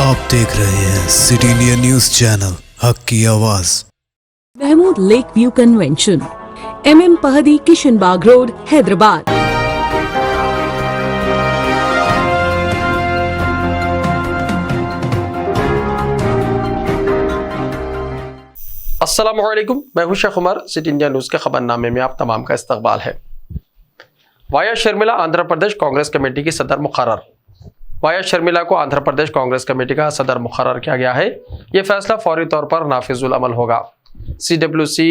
आप देख रहे हैं city India news channel, Haq ki Awaaz. Mahmood lake view convention, MM Pahadi, Kishanbagh road, Hyderabad. अस्सलामुअलैकुम, मैं हूं Sheikh Umar. City India news के खबरनामे में आप तमाम का इस्तकबाल है। वाया शर्मिला आंध्र प्रदेश कांग्रेस कमेटी की सदर मुकर्रर। वाया शर्मिला को आंध्र प्रदेश कांग्रेस कमेटी का सदर मुकर्रर किया गया है। यह फैसला फौरी तौर पर नाफिजुल अमल होगा। CWC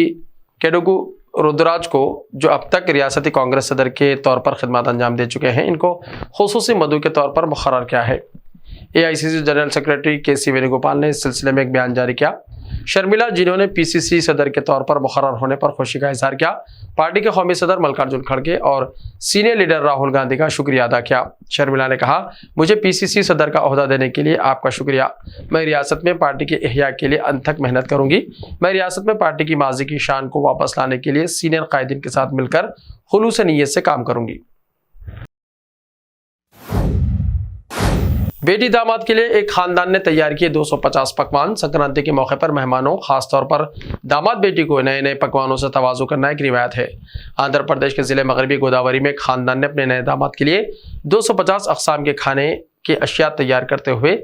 केडुगु रुद्राज को, जो अब तक रियासती कांग्रेस सदर के तौर पर खिदमत अंजाम दे चुके हैं, इनको खुसूसी मदऊ के तौर पर मुकर्रर किया है। AICC general secretary KC Venugopal ने इस सिलसिले में एक बयान जारी किया। शर्मिला, जिन्होंने PCC सदर के तौर पर मुकर्रर होने पर खुशी का इजहार किया, पार्टी के कौमी सदर मल्लिकार्जुन खड़गे और सीनियर लीडर राहुल गांधी का शुक्रिया अदा किया। शर्मिला ने कहा, मुझे PCC सदर का ओहदा देने के लिए आपका शुक्रिया। मैं रियासत में पार्टी के इह्या के लिए अंत तक मेहनत करूंगी। मैं रियासत में पार्टी की माजी की शान को वापस लाने के लिए सीनियर कायदीन के साथ मिलकर खुलूस नीयत से काम करूंगी। बेटी दामाद के लिए एक खानदान ने तैयार किए 250 पकवान। संक्रांति के मौके पर मेहमानों, खासतौर पर दामाद बेटी को नए नए पकवानों से तवाज़ु करना एक रिवायत है। आंध्र प्रदेश के जिले मगरबी गोदावरी में खानदान ने अपने नए दामाद के लिए 250 अक़साम के खाने के अशिया तैयार करते हुए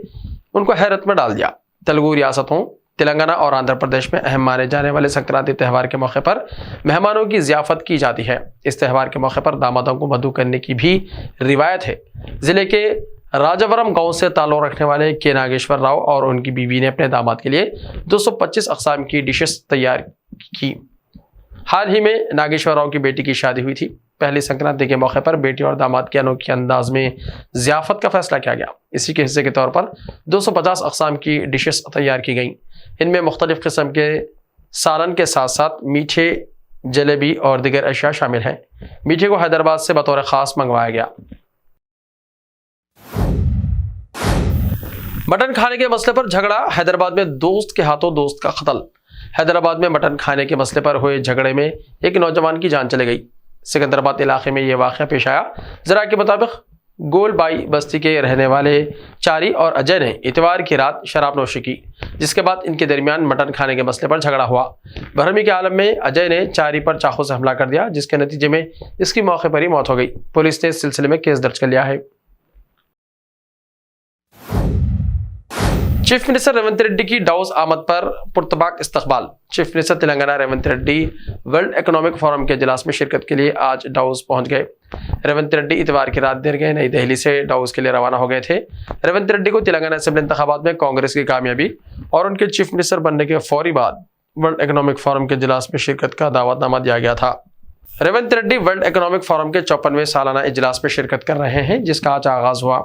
उनको हैरत में डाल दिया। तेलुगु रियासतों तेलंगाना और आंध्र प्रदेश में अहम माने जाने वाले संक्रांति त्यौहार के मौके पर मेहमानों की ज़ियाफत की जाती है। इस त्यौहार के मौके पर दामादों को मदऊ करने की भी रिवायत है। जिले के राजावरम गांव से ताल्लुक़ रखने वाले के नागेश्वर राव और उनकी बीवी ने अपने दामाद के लिए 225 अक़साम की डिशेस तैयार की। हाल ही में नागेश्वर राव की बेटी की शादी हुई थी। पहली संक्रांति के मौके पर बेटी और दामाद के अनोखे अंदाज में ज़ियाफत का फैसला किया गया। इसी के हिस्से के तौर पर 250 अक़साम की डिशेस तैयार की गईं। इनमें मुख्तलिफ किस्म के सालन के साथ साथ मीठे, जलेबी और दीगर अशिया शामिल हैं। मीठे को हैदराबाद से बतौर ख़ास मंगवाया गया। मटन खाने के मसले पर झगड़ा, हैदराबाद में दोस्त के हाथों दोस्त का कत्ल। हैदराबाद में मटन खाने के मसले पर हुए झगड़े में एक नौजवान की जान चली गई। सिकंदराबाद इलाके में यह वाक़या पेश आया। जरा के मुताबिक गोलबाई बस्ती के रहने वाले चारी और अजय ने इतवार की रात शराब नोशी की, जिसके बाद इनके दरमियान मटन खाने के मसले पर झगड़ा हुआ। बरहमी के आलम में अजय ने चारी पर चाकू से हमला कर दिया, जिसके नतीजे में इसकी मौके पर ही मौत हो गई। पुलिस ने इस सिलसिले में केस दर्ज कर लिया है। चीफ मिनिस्टर रेवंत रेड्डी की डावोस आमद पर पुरतबाक इस्तकबाल। Chief minister Telangana Revanth Reddy world economic forum के इजलास में शिरकत के लिए आज डावोस पहुंच गए। रेवंत रेड्डी इतवार की रात देर गए नई दिल्ली से डावोस के लिए रवाना हो गए थे। रेवंत रेड्डी को तेलंगाना असेंबली इंतखाबात में कांग्रेस की कामयाबी और उनके चीफ मिनिस्टर बनने के फौरी बाद वर्ल्ड इकोनॉमिक फोरम के इजलास में शिरकत का दावतनामा दिया गया था। Revanth Reddy world economic forum के 54वें सालाना इजलास में शिरकत कर रहे हैं, जिसका आज आगाज हुआ।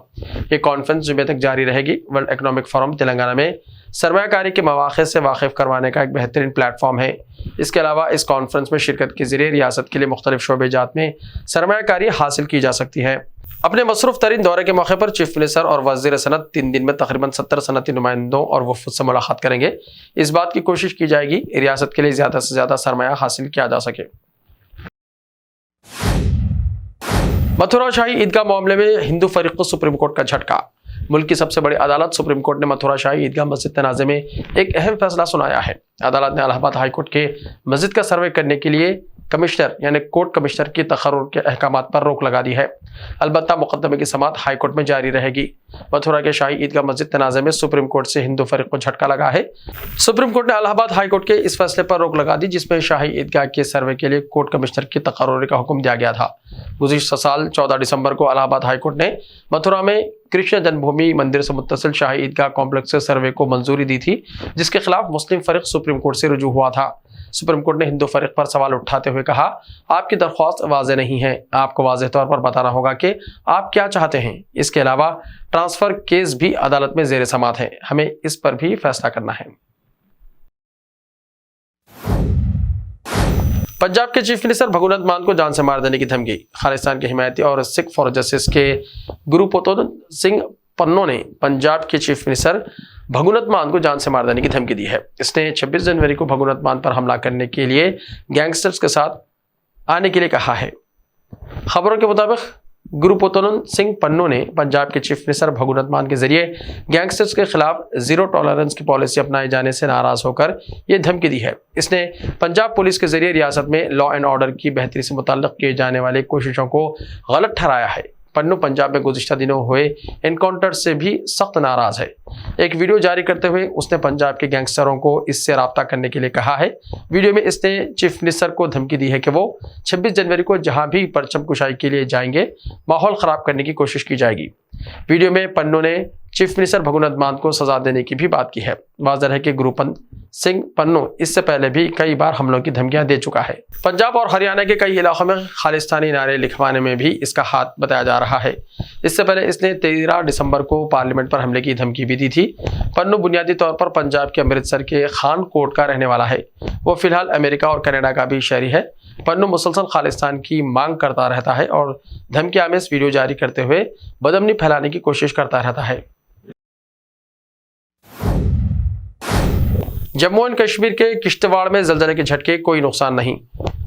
ये कॉन्फ्रेंस जुमे तक जारी रहेगी। वर्ल्ड इकोनॉमिक फोरम तेलंगाना में सरमायाकारी के मौक़े से वाकिफ करवाने का एक बेहतरीन प्लेटफॉर्म है। इसके अलावा इस कॉन्फ्रेंस में शिरकत के जरिए रियासत के लिए मुख्तलिफ शोबेजात में सरमायाकारी हासिल की जा सकती है। अपने मसरूफ़ तरीन दौरे के मौके पर चीफ मिनिस्टर और वज़ीर सनत 3 दिन में तकरीबन 70 सनती नुमाइंदों और वफ़द से मुलाकात करेंगे। इस बात की कोशिश की जाएगी रियासत के लिए ज़्यादा से ज़्यादा सरमाया हासिल किया जा सके। मथुरा शाही ईदगाह मामले में हिंदू फरीक को सुप्रीम कोर्ट का झटका। मुल्क की सबसे बड़ी अदालत सुप्रीम कोर्ट ने मथुरा शाही ईदगाह मस्जिद तनाज़े में एक अहम फैसला सुनाया है। अदालत ने इलाहाबाद हाई कोर्ट के मस्जिद का सर्वे करने के लिए कमिश्नर यानी कोर्ट कमिश्नर की तकर्रुर के अहकामात पर रोक लगा दी है। अलबत्ता मुकदमे की समाअत हाई कोर्ट में जारी रहेगी। मथुरा के शाही ईदगाह मस्जिद तनाज़े में सुप्रीम कोर्ट से हिंदू फरीक को झटका लगा है। सुप्रीम कोर्ट ने इलाहाबाद हाई कोर्ट के इस फैसले पर रोक लगा दी, जिसमें शाही ईदगाह के सर्वे के लिए कोर्ट कमिश्नर की तकर्रुर का हुक्म दिया गया था। गुज़िश्ता साल 14 दिसंबर को इलाहाबाद हाई कोर्ट ने मथुरा में कृष्ण जन्मभूमि मंदिर से मुत्तसिल शाही ईदगाह कॉम्प्लेक्स से सर्वे को मंजूरी दी थी, जिसके खिलाफ मुस्लिम फरीक सुप्रीम कोर्ट से रुजू हुआ था। सुप्रीम कोर्ट ने हिंदू फरीक पर सवाल उठाते हुए कहा, आपकी दरख्वास्त वाज़ेह नहीं है। आपको वाज़ेह तौर पर बताना होगा कि आप क्या चाहते हैं। इसके अलावा ट्रांसफर केस भी अदालत में ज़ेर समाअत है। हमें इस पर भी फैसला करना है। पंजाब के चीफ मिनिस्टर भगुनत मान को जान से मार देने की धमकी। खालिस्तान के हिमायती और सिख फॉर जस्टिस के गुरुपोतन सिंह पन्नों ने पंजाब के चीफ मिनिस्टर भगुनत मान को जान से मार देने की धमकी दी है। इसने 26 जनवरी को भगुनत मान पर हमला करने के लिए गैंगस्टर्स के साथ आने के लिए कहा है। खबरों के मुताबिक गुरुपोतन सिंह पन्नू ने पंजाब के चीफ मिनिस्टर भगवंत मान के जरिए गैंगस्टर्स के खिलाफ जीरो टॉलरेंस की पॉलिसी अपनाए जाने से नाराज होकर ये धमकी दी है। इसने पंजाब पुलिस के जरिए रियासत में लॉ एंड ऑर्डर की बेहतरी से मुताल्लिक किए जाने वाली कोशिशों को गलत ठहराया है। पन्नू पंजाब में गुज़िश्ता दिनों हुए एनकाउंटर से भी सख्त नाराज है। एक वीडियो जारी करते हुए उसने पंजाब के गैंगस्टरों को इससे राब्ता करने के लिए कहा है। वीडियो में इसने चीफ मिनिस्टर को धमकी दी है कि वो 26 जनवरी को जहां भी परचम कुशाई के लिए जाएंगे, माहौल खराब करने की कोशिश की जाएगी। वीडियो में पन्नू ने चीफ मिनिस्टर भगवंत मान को सजा देने की भी बात की है। वाज़ेह है कि गुरुपोतन सिंह पन्नू इससे पहले भी कई बार हमलों की धमकियां दे चुका है। पंजाब और हरियाणा के कई इलाकों में खालिस्तानी नारे लिखवाने में भी इसका हाथ बताया जा रहा है। इससे पहले इसने 13 दिसंबर को पार्लियामेंट पर हमले की धमकी भी दी थी। पन्नू बुनियादी तौर पर पंजाब के अमृतसर के खान कोट का रहने वाला है। वो फिलहाल अमेरिका और कनाडा का भी शहरी है। पन्नू मुसलसल खालिस्तान की मांग करता रहता है और धमकियां में इस वीडियो जारी करते हुए बदअमनी फैलाने की कोशिश करता रहता है। जम्मू एंड कश्मीर के किश्तवाड़ में जलजले के झटके, कोई नुकसान नहीं।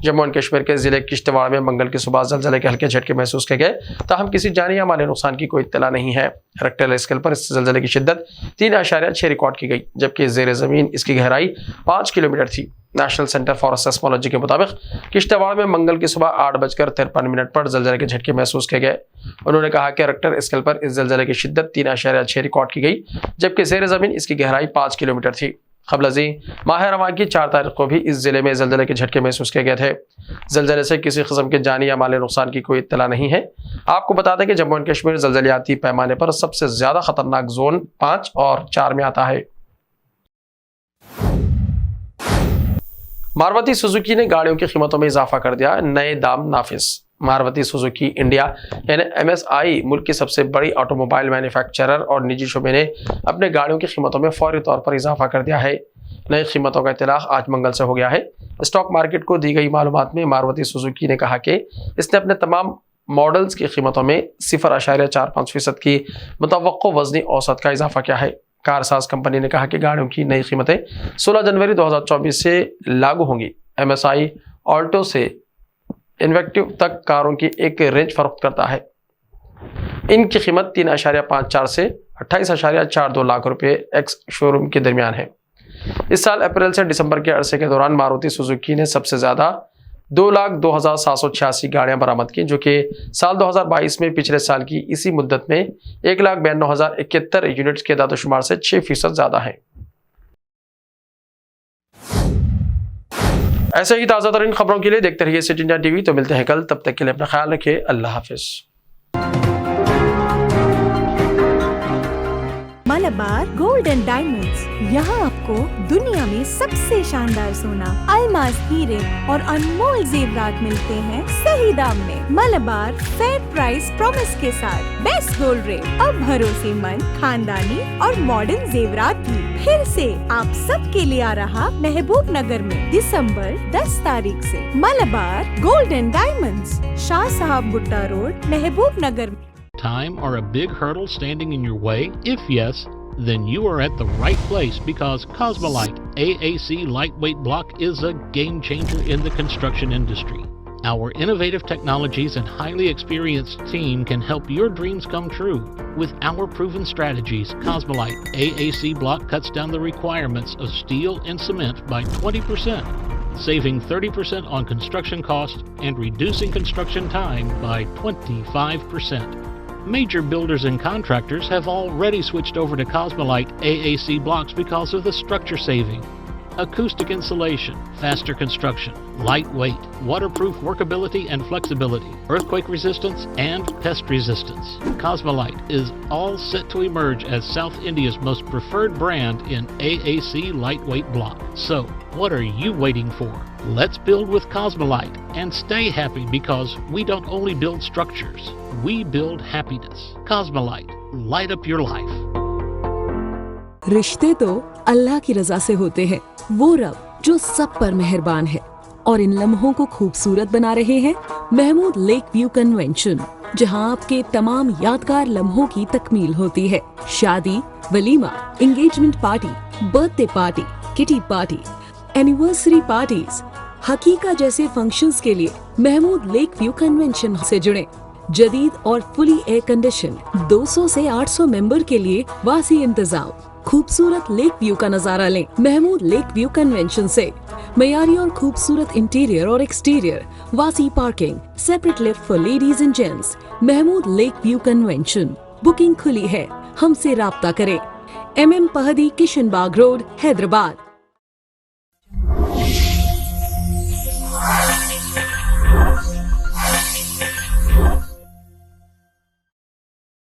जम्मू एंड कश्मीर के जिले किश्तवाड़ में मंगल की सुबह जलजले के हल्के झटके महसूस किए गए, ताहम किसी जानी या माली नुकसान की कोई इत्तला नहीं है। रेक्टर स्केल पर इस जलजले की शिद्दत 3.6 रिकॉर्ड की गई, जबकि जेर जमीन इसकी गहराई 5 किलोमीटर थी। नेशनल सेंटर फॉर सेस्मोलॉजी के मुताबिक किश्तवाड़ में मंगल की सुबह 8:53 पर जलजले के झटके महसूस किए गए। उन्होंने कहा कि रेक्टर स्केल पर इस जलजले की शिद्दत 3.6 रिकॉर्ड की गई, जबकि जेर जमीन इसकी गहराई 5 किलोमीटर थी। क़ब्ल-अज़ीं माह रवां की 4 तारीख को भी इस जिले में जलजले के झटके महसूस किए गए थे। जलजले से किसी किस्म के जानी या माली नुकसान की कोई इत्तला नहीं है। आपको बता दें कि जम्मू एंड कश्मीर जलजलियाती पैमाने पर सबसे ज्यादा खतरनाक जोन 5 और 4 में आता है। मारुति सुजुकी ने गाड़ियों की कीमतों में इजाफा कर दिया, नए दाम नाफिज। मारुति सुजुकी इंडिया यानी MSI मुल्क की सबसे बड़ी ऑटोमोबाइल मैन्युफैक्चरर और निजी शोबे ने अपने गाड़ियों की कीमतों में फौरी तौर पर इजाफा कर दिया है। नई कीमतों का इतलाक आज मंगल से हो गया है। स्टॉक मार्केट को दी गई मालूमात में मारुति सुजुकी ने कहा कि इसने अपने तमाम मॉडल्स की कीमतों में 0.45% की मुतवक्को वजनी औसत का इजाफा किया है। कारसाज कंपनी ने कहा कि गाड़ियों की नई कीमतें 16 जनवरी 2024 से लागू होंगी। MSI ऑल्टो से इन्वेक्टिव तक कारों की एक रेंज फरोख्त करता है। इनकी कीमत 3.54 से 28.42 लाख रुपए एक्स शोरूम के दरमियान है। इस साल अप्रैल से दिसंबर के अरसे के दौरान मारुति सुजुकी ने सबसे ज्यादा 2,02,786 गाड़ियां बरामद की, जो कि साल 2022 में पिछले साल की इसी मुद्दत में 1,92,071 यूनिट्स के दादोशुमार से 6% ज्यादा है। ऐसे ही ताज़ा तरीन खबरों के लिए देखते रहिए सिटी इंडिया टीवी। तो मिलते हैं कल, तब तक के लिए अपना ख्याल रखिए। अल्लाह हाफिज। मलबार गोल्ड एंड डायमंड्स, यहाँ आपको दुनिया में सबसे शानदार सोना, अलमास हीरे और अनमोल जेवरात मिलते हैं सही दाम में। मलबार फेयर प्राइस प्रॉमिस के साथ बेस्ट गोल्ड रेट, अब भरोसेमंद, खानदानी और मॉडर्न जेवरात भी फिर से आप सबके लिए आ रहा महबूब नगर में दिसंबर 10 तारीख से। Malabar gold and diamonds, Shah साहब Gutta road, Mehboob Nagar. Time or a big hurdle standing in your way? If yes, then you are at the right place, because Cosmolite AAC lightweight block is a game changer in the construction industry. Our innovative technologies and highly experienced team can help your dreams come true. With our proven strategies, Cosmolite AAC block cuts down the requirements of steel and cement by 20%, saving 30% on construction costs and reducing construction time by 25%. Major builders and contractors have already switched over to Cosmolite AAC blocks because of the structure saving, acoustic insulation, faster construction, lightweight, waterproof workability and flexibility, earthquake resistance, and pest resistance. Cosmolite is all set to emerge as South India's most preferred brand in AAC lightweight block. So, what are you waiting for? Let's build with Cosmolite and stay happy, because we don't only build structures, we build happiness. Cosmolite, light up your life. रिश्ते तो अल्लाह की रजा से होते हैं। वो रब जो सब पर मेहरबान है, और इन लम्हों को खूबसूरत बना रहे हैं महमूद लेक व्यू कन्वेंशन, जहां आपके तमाम यादगार लम्हों की तकमील होती है। शादी, वलीमा, engagement party, birthday party, kitty party, anniversary parties, हकीका जैसे फंक्शंस के लिए महमूद लेक व्यू कन्वेंशन से जुड़ें। जदीद और फुली एयर कंडीशन 200 से 800 मेंबर के लिए वासी इंतजाम। खूबसूरत लेक व्यू का नजारा लें महमूद लेक व्यू कन्वेंशन से। मयारी और खूबसूरत इंटीरियर और एक्सटीरियर, वासी parking, separate lift for ladies and gents. Mahmood lake view convention. Booking खुली है, हमसे राब्ता करें। MM Pahadi, Kishan Bagh road, Hyderabad.